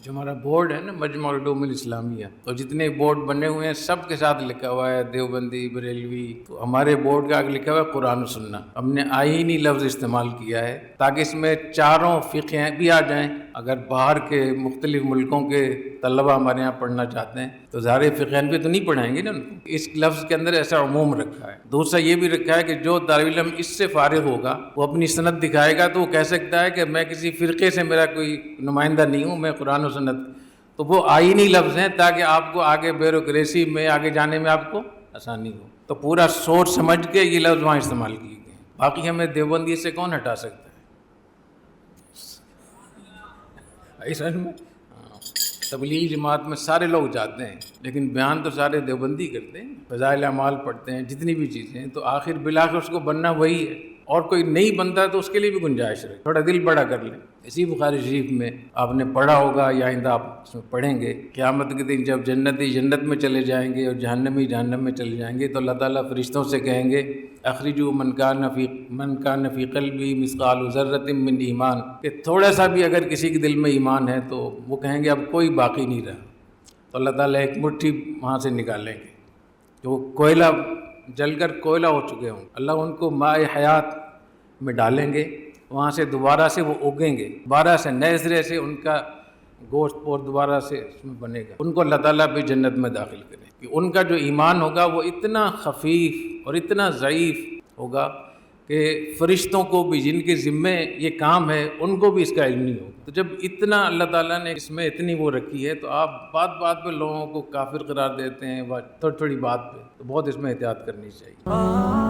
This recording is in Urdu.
جو ہمارا بورڈ ہے نا مجمع العلوم الاسلامیہ، تو جتنے بورڈ بنے ہوئے ہیں سب کے ساتھ لکھا ہوا ہے دیوبندی، بریلوی، تو ہمارے بورڈ کا آگے لکھا ہوا ہے قرآن و سنت۔ ہم نے آئینی لفظ استعمال کیا ہے تاکہ اس میں چاروں فقہیں بھی آ جائیں۔ اگر باہر کے مختلف ملکوں کے طلبہ ہمارے یہاں پڑھنا چاہتے ہیں تو ظاہر فقہیں بھی تو نہیں پڑھائیں گے نا ان کو، اس لفظ کے اندر ایسا عموم رکھا ہے۔ دوسرا یہ بھی رکھا ہے کہ جو دارالعلم اس سے فارغ ہوگا وہ اپنی سند دکھائے گا تو وہ کہہ سکتا ہے کہ میں کسی فرقے سے میرا کوئی نمائندہ نہیں ہوں، میں قرآن و سنت، تو وہ آئینی لفظ ہیں تاکہ آپ کو آگے بیوروکریسی میں آگے جانے میں آپ کو آسانی ہو۔ تو پورا سوچ سمجھ کے یہ لفظ وہاں استعمال کیے گئے ہیں۔ باقی ہمیں دیوبندی سے کون ہٹا سکتا ہے؟ سمجھ میں؟ تبلیغی جماعت میں سارے لوگ جاتے ہیں لیکن بیان تو سارے دیوبندی کرتے ہیں، فضائل اعمال پڑھتے ہیں، جتنی بھی چیزیں ہیں، تو آخر بالآخر اس کو بننا وہی ہے، اور کوئی نہیں بنتا تو اس کے لیے بھی گنجائش رہے، تھوڑا دل بڑا کر لیں۔ اسی بخاری شریف میں آپ نے پڑھا ہوگا یا آئندہ آپ اس میں پڑھیں گے، قیامت کے دن جب جنتی جنت میں چلے جائیں گے اور جہنمی جہنم میں چلے جائیں گے تو اللہ تعالیٰ فرشتوں سے کہیں گے اخرجوا من کان فی قلبی مثقال ذرۃ من ایمان، کہ تھوڑا سا بھی اگر کسی کے دل میں ایمان ہے تو وہ کہیں گے اب کوئی باقی نہیں رہا، تو اللہ تعالیٰ ایک مٹھی وہاں سے نکالیں گے کہ وہ کوئلہ جل کر کوئلہ ہو چکے ہوں، اللہ ان کو مائع حیات میں ڈالیں گے، وہاں سے دوبارہ سے وہ اگیں گے، دوبارہ سے نئے سرے سے ان کا گوشت اور دوبارہ سے اس میں بنے گا، ان کو اللہ تعالیٰ بھی جنت میں داخل کرے کہ ان کا جو ایمان ہوگا وہ اتنا خفیف اور اتنا ضعیف ہوگا کہ فرشتوں کو بھی جن کے ذمے یہ کام ہے ان کو بھی اس کا علم نہیں ہوگا۔ تو جب اتنا اللہ تعالیٰ نے اس میں اتنی وہ رکھی ہے تو آپ بات بات پہ لوگوں کو کافر قرار دیتے ہیں، تھوڑی تھوڑی بات پہ، تو بہت اس میں احتیاط کرنی چاہیے۔